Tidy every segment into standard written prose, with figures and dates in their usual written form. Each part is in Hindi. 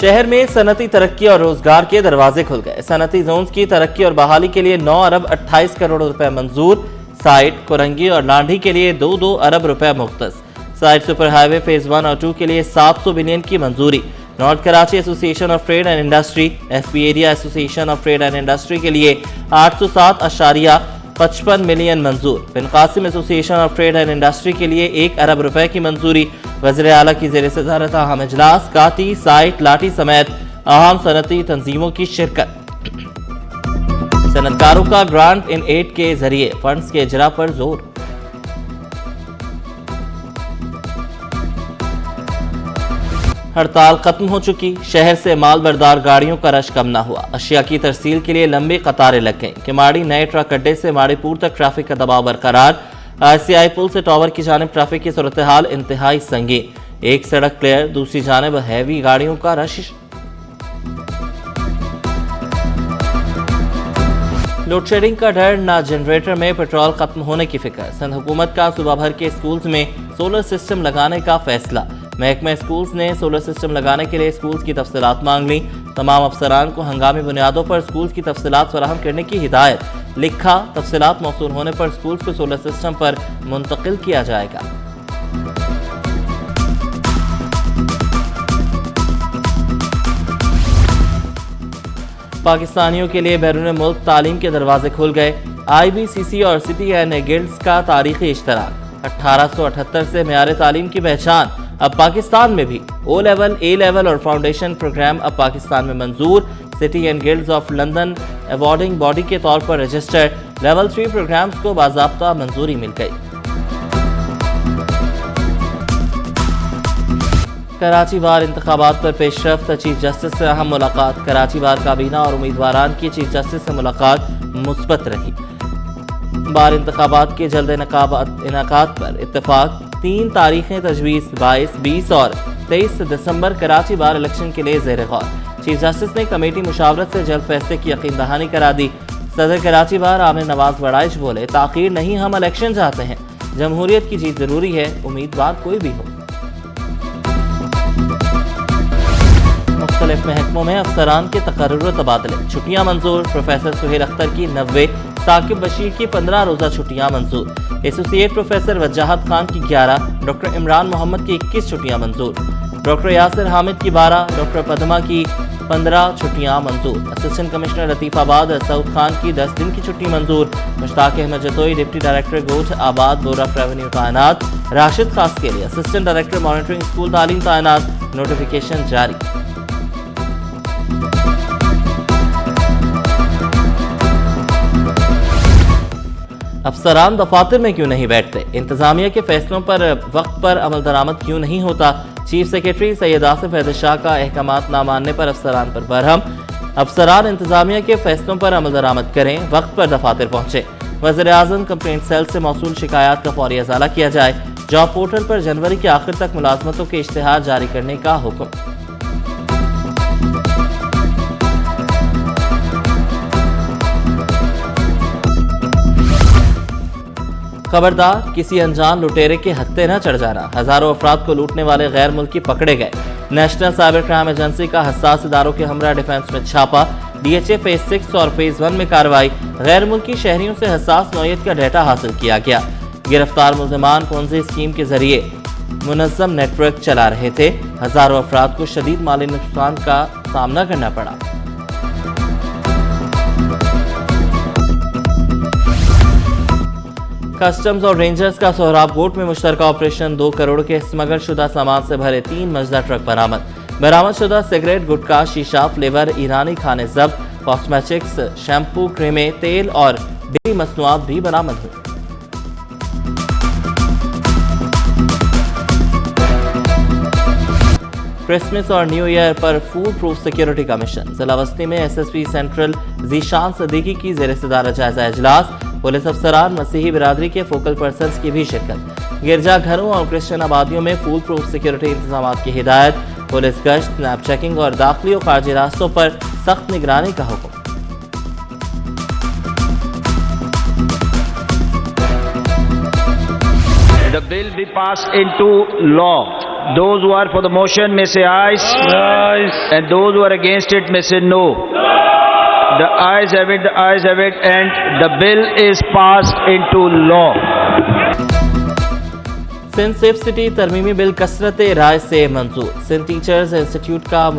शहर में सनती तरक्की और रोजगार के दरवाजे खुल गए। सनती जोन की तरक्की और बहाली के लिए 9 अरब 28 करोड़ रुपए मंजूर। साइट कोरंगी और लांढी के लिए 2-2 अरब रुपए मुख्तस। साइट सुपर हाईवे फेज 1 और 2 के लिए 700 बिलियन की मंजूरी। North Karachi association of trade and industry SP area association of trade and industry के लिए 807.55 मिलियन मंजूर। Bin Qasim association of trade and industry के लिए 1 अरब रुपए की मंजूरी। वज़ीर आला की ज़ेर सदारत अहम इजलास, काटी, साइट, लाठी समेत अहम सनती तंजीमों की शिरकत। सनतकारों का ग्रांट इन एड के जरिए फंड्स के इजरा पर जोर। हड़ताल खत्म हो चुकी, शहर से माल बरदार गाड़ियों का रश कम न हुआ। अशिया की तरसील के लिए लंबी कतारें लग गईं। किमाड़ी नए ट्रक अड्डे से माड़ीपुर तक ट्रैफिक का दबाव बरकरार। ICI पुल से टावर की जानिब ट्रैफिक की सूरत हाल इंतहाई संगीन। एक सड़क क्लियर, दूसरी जानिब हैवी गाड़ियों का रश। लोड शेडिंग का डर, ना जनरेटर में पेट्रोल खत्म होने की फिक्र। सिंध हुकूमत का सूबा भर के स्कूल्स में सोलर सिस्टम लगाने का फैसला। महकमा स्कूल्स ने सोलर सिस्टम लगाने के लिए स्कूल्स की तफसीलात मांग ली। तमाम अफसरान को हंगामी बुनियादों पर स्कूल्स की तफसीलात फराहम करने की हिदायत। लिखा, तफसीलात मौसूल होने पर स्कूल्स को सोलर सिस्टम पर मुंतकिल किया जाएगा। पाकिस्तानियों के लिए बैरून मुल्क तालीम के दरवाजे खुल गए। IBCC और सिटी एंड गिल्ड्स का तारीखी इश्तराक। 1878 से मेयार तालीम की पहचान अब पाकिस्तान में भी। O लेवल, A लेवल और फाउंडेशन प्रोग्राम अब पाकिस्तान में मंजूर। City and guilds of London awarding body के तौर पर रजिस्टर्ड लेवल 3 प्रोग्राम्स को बाज़ाब्ता मंजूरी मिल गई। कराची बार इंतखाबात पर पेशरफ्त, चीफ जस्टिस से अहम मुलाकात। कराची बार काबीना और उम्मीदवारान की चीफ जस्टिस से मुलाकात मुस्बत रही। बार इंतखाबात के जल्द इनाकात पर इत्तेफाक। 3 तारीखें तजवीज़, 22, 20 और 23 दिसंबर कराची बार इलेक्शन के लिए ज़ेर गौर। चीफ जस्टिस ने कमेटी मुशावरत से जल्द फैसले की यकीन दहानी करा दी। सदर कराची बार आमिर नवाज बड़ाइश बोले, ताख़ीर नहीं, हम इलेक्शन चाहते हैं। जमहूरियत की जीत जरूरी है, उम्मीदवार कोई भी हो। मुख्तलिफ महकमों में अफसरान के तकर्रुर तबादले, छुट्टियां मंजूर। प्रोफेसर सुहेल अख्तर की 90, साकिब बशीर की 15 रोज़ा छुट्टियां मंजूर। एसोसिएट प्रोफेसर वजाहत खान की 11, डॉक्टर इमरान मोहम्मद की 21 छुट्टियां मंजूर। डॉक्टर यासिर हामिद की 12, डॉक्टर पदमा की 15 छुट्टियां मंजूर। असिस्टेंट कमिश्नर लतीफ़ाबाद सऊद खान की 10 दिन की छुट्टी मंजूर। मुश्ताक अहमद जतोई डिप्टी डायरेक्टर गोठ आबाद बोर्ड ऑफ रेवेन्यू तैनात। राशिद खास के लिए असिस्टेंट डायरेक्टर मॉनिटरिंग स्कूल तालीम तैनात। नोटिफिकेशन जारी। अफसरान दफातर में क्यों नहीं बैठते? इंतजामिया के फैसलों पर वक्त पर अमल दरामद क्यों नहीं होता? चीफ सेक्रेटरी सैयद आसिफ हैदर शाह का अहकामात ना मानने पर अफसरान पर बरहम। अफसरान इंतजामिया के फैसलों पर अमल दरामद करें, वक्त पर दफातर पहुंचे। वज़ीर आज़म कंप्लेंट सेल से मौसूल शिकायत का फौरी अज़ाला किया जाए। जॉब पोर्टल पर जनवरी के आखिर तक मुलाजमतों के इश्तिहार जारी करने का हुक्म। खबरदार, किसी अनजान लुटेरे के हत्थे न चढ़ जाना। हजारों अफराद को लूटने वाले गैर मुल्की पकड़े गए। नेशनल साइबर क्राइम एजेंसी का हसास इदारों के हमरा डिफेंस में छापा। DHA फेज 6 और फेज 1 में कार्रवाई। गैर मुल्की शहरियों से हसास नौयत का डेटा हासिल किया गया। गिरफ्तार मुल्जिमान पोंजी स्कीम के जरिए मुनज़्ज़म नेटवर्क चला रहे थे। हजारों अफराद को शदीद माली नुकसान का सामना करना पड़ा। कस्टम्स और रेंजर्स का सोहराब कोट में मुश्तरका ऑपरेशन। 2 करोड़ के स्मगल शुदा सामान से भरे 3 मजदा ट्रक बरामद। बरामद शुदा सिगरेट, गुटखा, शीशा, फ्लेवर, ईरानी खाने जब्त। कॉस्मेटिक्स, शैम्पू, क्रीमें, तेल और डेयरी मसनूआत भी बरामद हुई। क्रिसमस और न्यू ईयर पर फूड प्रूफ सिक्योरिटी का मिशन। जिला वस्ती में SSP सेंट्रल जीशान सदीकी की ज़ेर सदारत जायजा इजलास। पुलिस अफसरान, मसीही बिरादरी के फोकल पर्सन्स की भी शिरकत। गिरजा घरों और क्रिश्चियन आबादियों में फूड प्रूफ सिक्योरिटी इंतजाम की हिदायत। पुलिस गश्त, स्नैप चेकिंग और दाखिली और खारजी रास्तों पर सख्त निगरानी का हुक्म। The bill be passed into law. Those who are for the motion may say ayes. Ayes. And those who are against it may say no. The ayes have it, the ayes have it, and the bill is passed into law. Sindh safe city तरमीमी बिल कसरत राय से मंजूर। सिंध टीचर्स इंस्टीट्यूट का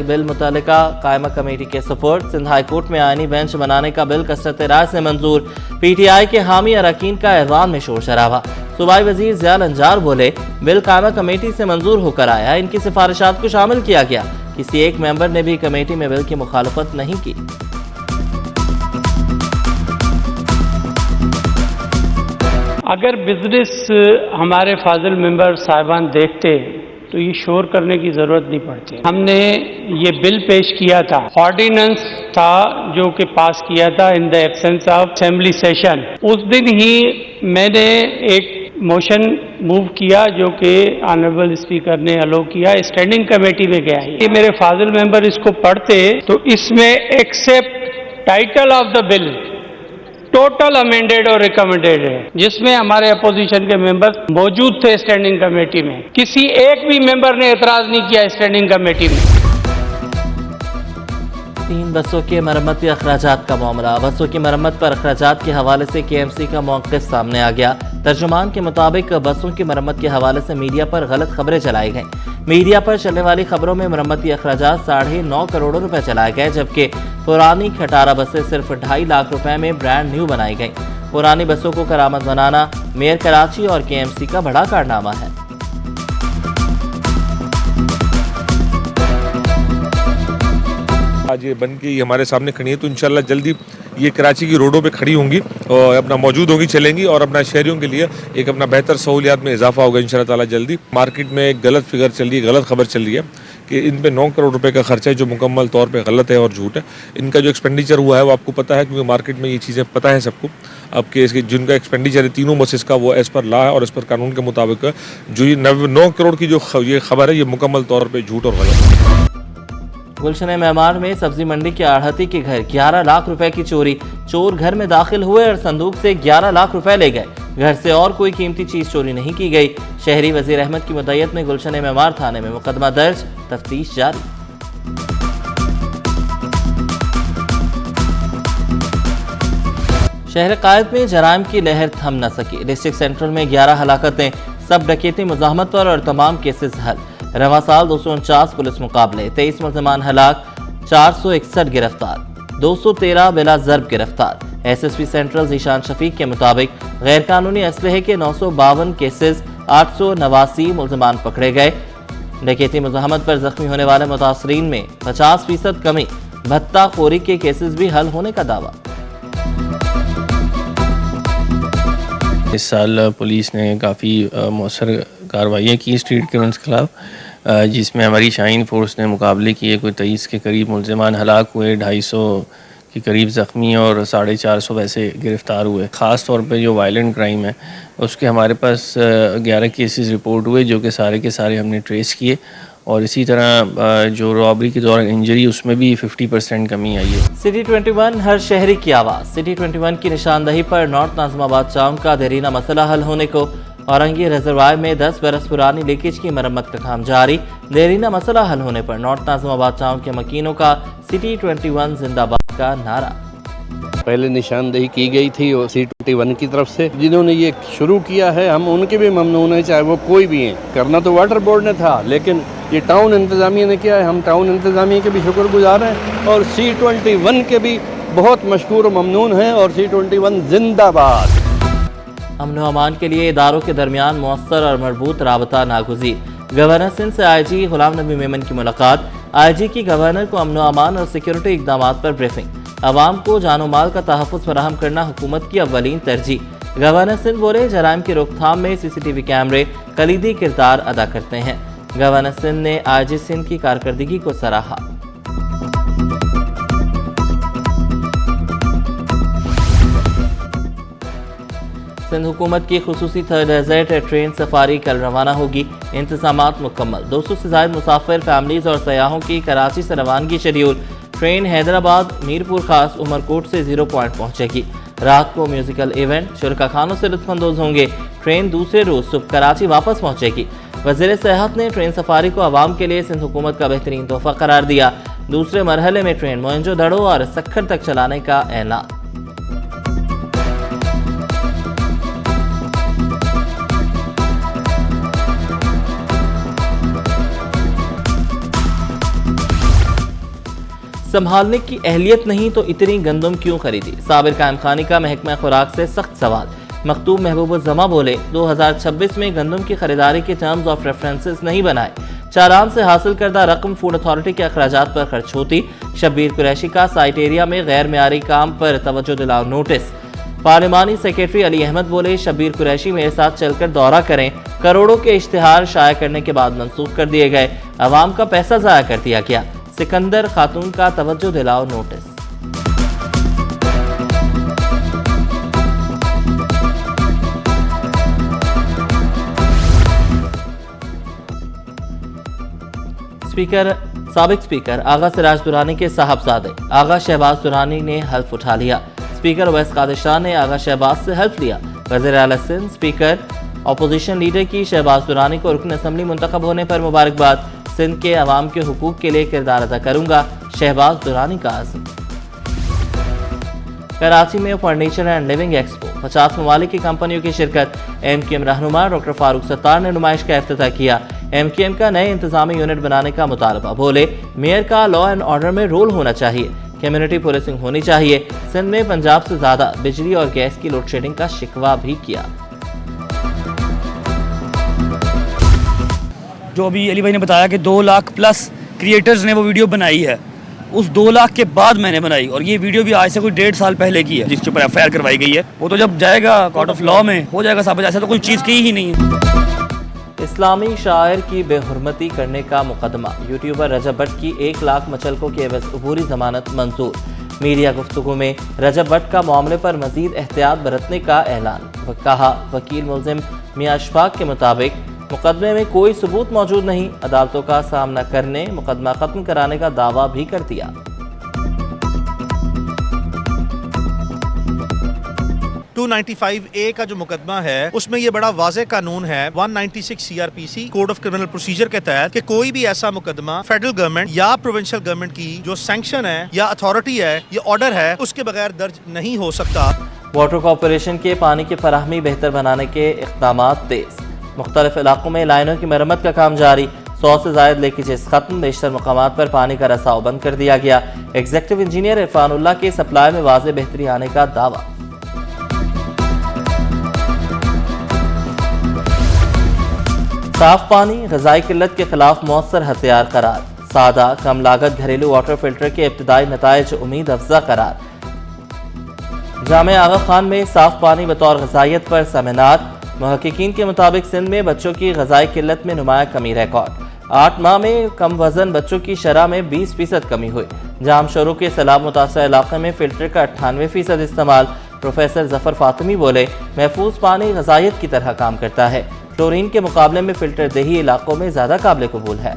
बिल मुतल्लिका कायमा कमेटी के सपोर्ट। सिंध हाई कोर्ट में आईनी बेंच बनाने का बिल कसरत राय से मंजूर। PTI के हामी अरकान का ऐवान में शोर शराबा। सूबाई वजीर ज़ियाल अंजार बोले, बिल कायमा कमेटी से मंजूर होकर आया, इनकी सिफारिशात को शामिल किया गया। किसी एक मेंबर ने भी कमेटी में बिल की मुखालफत नहीं की। अगर बिजनेस हमारे फाजिल मेंबर साहिबान देखते तो ये शोर करने की जरूरत नहीं पड़ती। हमने ये बिल पेश किया था, ऑर्डिनेंस था जो कि पास किया था in the absence of assembly session. उस दिन ही मैंने एक मोशन मूव किया जो कि ऑनरेबल स्पीकर ने अलो किया, स्टैंडिंग कमेटी में गया। ये मेरे फाजिल मेंबर इसको पढ़ते तो इसमें except title of the bill total amended और रिकमेंडेड है, जिसमें हमारे अपोजिशन के मेंबर मौजूद थे स्टैंडिंग कमेटी में। किसी एक भी मेंबर ने एतराज नहीं किया स्टैंडिंग कमेटी में। 3 बसों के मरम्मती अखराजात का मामला। बसों की मरम्मत पर अखराजात के हवाले से KMC का मौक़िफ़ सामने आ गया। तर्जुमान के मुताबिक बसों की मरम्मत के हवाले से मीडिया पर गलत खबरें चलाई गईं। मीडिया पर चलने वाली खबरों में मरम्मती अखराजात 9.5 करोड़ रुपए चलाए गए, जबकि पुरानी खटारा बसें सिर्फ 2.5 लाख रुपए में ब्रांड न्यू बनाई गईं। पुरानी बसों को करामत बनाना मेयर कराची और KMC का बड़ा कारनामा है। आज ये बन के ये हमारे सामने खड़ी है, तो इंशाल्लाह जल्दी ये कराची की रोडों पे खड़ी होंगी और अपना मौजूद होंगी, चलेंगी और अपना शहरियों के लिए एक अपना बेहतर सहूलियात में इजाफा होगा इंशाल्लाह ताला जल्दी। मार्केट में एक गलत फिगर चल रही है, गलत खबर चल रही है कि इन पे 9 करोड़ रुपए का खर्चा है, जो मुकम्मल तौर पे गलत है और झूठ है। इनका जो एक्सपेंडिचर हुआ है वो आपको पता है, क्योंकि मार्केट में ये चीज़ें पता है सबको। अब के इसके जिनका एक्सपेंडिचर है तीनों बसेस का, वो एज़ पर लॉ है और एज़ पर कानून के मुताबिक जो ये 9 करोड़ की जो ये खबर है, ये मुकम्मल तौर पर झूठ और गलत है। गुलशन मेमार में सब्जी मंडी के आढ़ती के घर 11 लाख रुपए की चोरी। चोर घर में दाखिल हुए और संदूक से 11 लाख रुपए ले गए। घर से और कोई कीमती चीज चोरी नहीं की गई। शहरी वजीर अहमद की मुद्दत में गुलशन मेमार थाने में मुकदमा दर्ज, तफ्तीश जारी। शहर कायद में जराइम की लहर थम न सकी। डिस्ट्रिक्ट सेंट्रल में 11 हलाकतें, सब डकैती मुज़ाहमत पर और तमाम केसेस हल। रवा साल 249 पुलिस मुकाबले, 23 मुलजमान हलाक, 461 गिरफ्तार, 213 बिला ज़र्ब गिरफ्तार। SSP सेंट्रल ज़ीशान शफीक के मुताबिक गैर कानूनी असलहे के 952 केसेस, 889 मुलजमान पकड़े गए। डकैती मुज़ाहमत पर जख्मी होने वाले मुतासरीन में 50% कमी। भत्ताखोरी के केसेस भी हल होने का दावा। इस साल पुलिस ने काफ़ी मौसर कार्रवाइयाँ की स्ट्रीट क्रिमिनल्स के खिलाफ, जिसमें हमारी शाहीन फोर्स ने मुकाबले किए। कोई 23 के करीब मुलजमान हलाक हुए, 250 के करीब ज़ख्मी और 450 वैसे गिरफ़्तार हुए। ख़ास तौर पे जो वायलेंट क्राइम है उसके हमारे पास 11 केसेस रिपोर्ट हुए, जो कि सारे के सारे हमने ट्रेस किए। और इसी तरह जो रॉबरी के दौरान इंजरी, उसमें भी 50% कमी आई है। सिटी 21 हर शहरी की आवाज़। सिटी 21 की निशानदही पर नॉर्थ नाज़िमाबाद टाउन का देरीना मसला हल होने को। औरंगी रिजर्वायर में 10 बरस पुरानी लीकेज की मरम्मत का काम जारी। देरीना मसला हल होने पर नॉर्थ नाज़िमाबाद टाउन के मकीनों का सिटी 21 जिंदाबाद का नारा। पहले निशानदेही की गई थी और C21 की तरफ से, जिन्होंने ये शुरू किया है हम उनके भी ममनून है, चाहे वो कोई भी हैं। करना तो वाटर बोर्ड ने था, लेकिन ये टाउन इंतज़ामिया ने किया है। हम टाउन इंतज़ामिया के भी शुक्रगुजार हैं और C21 के भी बहुत मशकूर और ममनून हैं। और C21 जिंदाबाद। अमन व अमान के लिए इदारों के दरमियान मौसर और मजबूत राबता नागुज़ीर। गवर्नर सिंध से IG गुलाम नबी मेमन की मुलाकात। IG की गवर्नर को अमन व अमान और सिक्योरिटी इक़दाम पर ब्रीफिंग। अवाम को जानो माल का तहफ़्फ़ुज़ फराहम करना हुकूमत की अव्वलीन तरजीह। गवर्नर सिंध बोले, जराइम की रोकथाम में CCTV कैमरे कलीदी किरदार अदा करते हैं। गवर्नर सिंध ने IG सिंध की कारकर्दगी को सराहा। सिंध हुकूमत की खुसूसी थर्ड डेजर्ट ट्रेन सफारी कल रवाना होगी। इंतजामात मुकम्मल। 200 से ज़ायद मुसाफिर, फैमिलीज़ और सयाहों की कराची से रवानगी शेड्यूल। ट्रेन हैदराबाद, मीरपुर खास, उमरकोट से 0 पॉइंट पहुंचेगी। रात को म्यूजिकल इवेंट, शुरका खानों से लुत्फानंदोज होंगे। ट्रेन दूसरे रोज सुबह कराची वापस पहुंचेगी। वज़ीर सेहत ने ट्रेन सफारी को आवाम के लिए सिंध हुकूमत का बेहतरीन तोहफा करार दिया। दूसरे मरहले में ट्रेन मोहनजोदड़ो और सक्खर तक चलाने का ऐलान। संभालने की अहलियत नहीं तो इतनी गंदम क्यों खरीदी? साबिर कायम खानी का महकमा खुराक से सख्त सवाल। मखतूब महबूबुज़्ज़मा बोले 2026 में गंदम की खरीदारी के टर्म्स ऑफ रेफरेंसेस नहीं बनाए। चालान से हासिल करदा रकम फूड अथॉरिटी के अखराजात पर खर्च होती। शब्बीर कुरैशी का साइट एरिया में गैर मेयारी काम पर तवज्जो दिलाओ नोटिस। पार्लिमानी सेक्रेटरी अली अहमद बोले शब्बीर कुरैशी मेरे साथ चलकर दौरा करें। करोड़ों के इश्तिहार शाया करने के बाद मंसूख कर दिए गए। अवाम का पैसा ज़ाया कर दिया गया। सिकंदर खातून का तवज्जो दिलाओ नोटिस। साबिक स्पीकर आगा सिराज दुरानी के साहबजादे आगा शहबाज दुरानी ने हल्फ उठा लिया। स्पीकर अवैस कादिर ने आगा शहबाज से हल्फ लिया। वज़ीर आला सिंध स्पीकर अपोजिशन लीडर की शहबाज दुरानी को रुकन असम्बली मुंतखब होने पर मुबारकबाद। सिंध के अवाम के हुकूक के लिए किरदार अदा करूंगा, शहबाज दुरानी का आज़म। कराची में फर्नीचर एंड लिविंग एक्सपो 50 ममालिक की कंपनियों की शिरकत। MQM रहनुमा डॉक्टर फारूक सत्तार ने नुमाइश का इफ्तिताह किया। MQM का नए इंतजामी यूनिट बनाने का मुतालबा। बोले मेयर का लॉ एंड ऑर्डर में रोल होना चाहिए, कम्युनिटी पुलिसिंग होनी चाहिए। सिंध में पंजाब से ज्यादा बिजली और गैस की लोड शेडिंग का शिकवा भी किया। जो अभी अली भाई ने बताया कि 2 लाख प्लस क्रिएटर्स ने वो वीडियो बनाई है, उस 2 लाख के बाद मैंने बनाई, और ये वीडियो भी आज से कोई 1.5 साल पहले की है, जिसके ऊपर FIR करवाई गई है। वो तो जब जाएगा कोर्ट ऑफ लॉ में हो जाएगा साबित। ऐसा तो कोई चीज़ की ही नहीं है। इस्लामी शायर की बेहुरमती करने का मुकदमा। यूट्यूबर रजब भट्ट की 1 लाख मचलकों की एवज अबूरी जमानत मंजूर। मीडिया गुफ्तगू में रजब भट्ट का मामले पर मजीद एहतियात बरतने का ऐलान। कहा वकील मुल्जिम मियां अशफाक के मुताबिक मुकदमे में कोई सबूत मौजूद नहीं। अदालतों का सामना करने मुकदमा खत्म कराने का दावा भी कर दिया। टू 295A का जो मुकदमा है उसमें ये बड़ा वाज़ेह कानून है 196 CRPC code of criminal procedure के तहत कि कोई भी ऐसा मुकदमा फेडरल गवर्नमेंट या प्रोविंशियल गवर्नमेंट की जो सैंक्शन है या अथॉरिटी है या ऑर्डर है उसके बगैर दर्ज नहीं हो सकता। वाटर कॉरपोरेशन के पानी की फराहमी बेहतर बनाने के इक़दामात तेज। मुख्तलिफ इलाकों में लाइनों की मरम्मत का काम जारी। 100 से ज़ायद लीकेजेस खत्म। बेशतर मकामात पर पानी का रसाव बंद कर दिया गया। एग्जीक्यूटिव इंजीनियर इरफानुल्लाह के सप्लाई में वाज़ेह बेहतरी आने का दावा। साफ पानी ग़िज़ाई किल्लत के खिलाफ मौसर हथियार करार। सादा कम लागत घरेलू वाटर फिल्टर के इब्तिदाई नताइज उम्मीद अफजा करार। जामिया आगा खान में साफ पानी बतौर ग़िज़ाइयत पर सेमिनार। महक़क़ीन के मुताबिक सिंध में बच्चों की ग़िज़ाई किल्लत में नुमाया कमी रिकॉर्ड। 8 माह में कम वजन बच्चों की शरह में 20% कमी हुई। जाम शोरों के सैलाब मुतासर इलाके में फिल्टर का 98% इस्तेमाल। प्रोफेसर जफर फातिमी बोले महफूज पानी ग़िज़ाइयत की तरह काम करता है। क्लोरीन के मुकाबले में फिल्टर देही इलाकों में ज़्यादा काबिल कबूल है।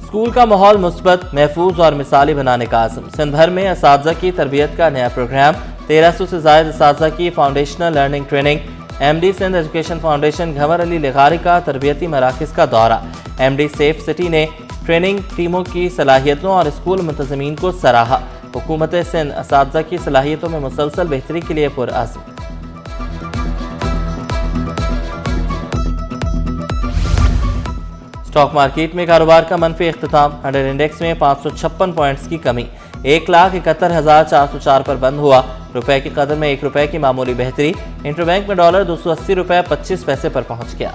स्कूल का माहौल मुस्बत, महफूज और मिसाली बनाने का आज़म। सिंध भर में असातिज़ा की तरबियत का नया प्रोग्राम। 1300 से ज़ायद असातिज़ा की foundational learning training. MD Sindh education foundation Ghanwar Ali लिगारी का तरबियती मराकज़ का दौरा। MD सेफ सिटी ने ट्रेनिंग टीमों की सलाहियतों और स्कूल मुंतज़मीन को सराहा। हुकूमत सिंध असातिज़ा की सलाहियतों में मुसलसल बेहतरी के लिए पुरअज़्म। स्टॉक मार्केट में कारोबार का मनफी इख्तिताम। अंडर इंडेक्स में 556 पॉइंट्स की कमी। 1,71,404 पर बंद हुआ। रुपए की कदर में ₹1 की मामूली बेहतरी। इंटरबैंक में डॉलर $280.25 पर पहुंच गया।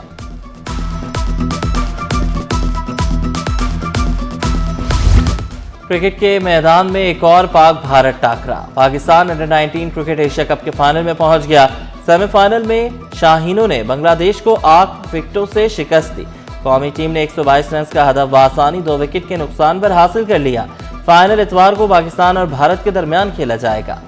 क्रिकेट के मैदान में एक और पाक भारत टाकरा। Pakistan under 19 cricket Asia cup के फाइनल में पहुंच गया। सेमीफाइनल में शाहीनों ने बांग्लादेश को 8 विकेटों से शिकस्त दी। कौमी टीम ने 122 रन का हदफ बआसानी 2 विकेट के नुकसान पर हासिल कर लिया। फाइनल इतवार को पाकिस्तान और भारत के दरमियान खेला जाएगा।